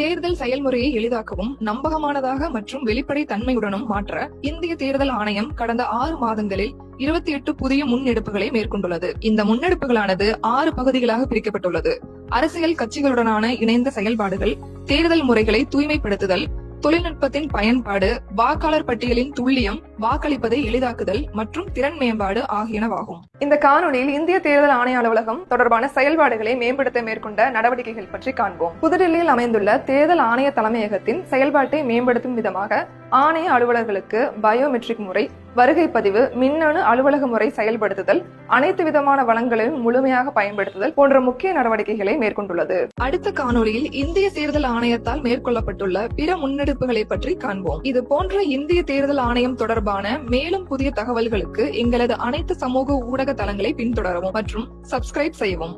தேர்தல் செயல்முறையை எளிதாக்கவும் நம்பகமானதாக மற்றும் வெளிப்படை தன்மையுடனும் மாற்ற இந்திய தேர்தல் ஆணையம் கடந்த 6 மாதங்களில் 28 புதிய முன்னெடுப்புகளை மேற்கொண்டுள்ளது. இந்த முன்னெடுப்புகளானது 6 பகுதிகளாக பிரிக்கப்பட்டுள்ளது. அரசியல் கட்சிகளுடனான இணைந்த செயல்பாடுகள், தேர்தல் முறைகளை தூய்மைப்படுத்துதல், தொழில்நுட்பத்தின் பயன்பாடு, வாக்காளர் பட்டியலின் துல்லியம், வாக்களிப்பதை எளிதாக்குதல் மற்றும் திறன் மேம்பாடு ஆகியனவாகும். இந்த காணொலியில் இந்திய தேர்தல் ஆணைய அலுவலகம் தொடர்பான செயல்பாடுகளை மேம்படுத்த மேற்கொண்ட நடவடிக்கைகள் பற்றி காண்போம். புதுடில்லியில் அமைந்துள்ள தேர்தல் ஆணைய தலைமையகத்தின் செயல்பாட்டை மேம்படுத்தும் விதமாக ஆணைய அலுவலர்களுக்கு பயோமெட்ரிக் முறை, வருகை பதிவு, மின்னணு அலுவலக முறை செயல்படுத்துதல், அனைத்து விதமான வளங்களையும் முழுமையாக பயன்படுத்துதல் போன்ற முக்கிய நடவடிக்கைகளை மேற்கொண்டுள்ளது. அடுத்த காணொலியில் இந்திய தேர்தல் ஆணையத்தால் மேற்கொள்ளப்பட்டுள்ள பிற முன்னெடுப்புகளை பற்றி காண்போம். இது போன்ற இந்திய தேர்தல் ஆணையம் தொடர்பான மேலும் புதிய தகவல்களுக்கு எங்களது அனைத்து சமூக ஊடக தளங்களை பின்தொடரவும் மற்றும் சப்ஸ்கிரைப் செய்யவும்.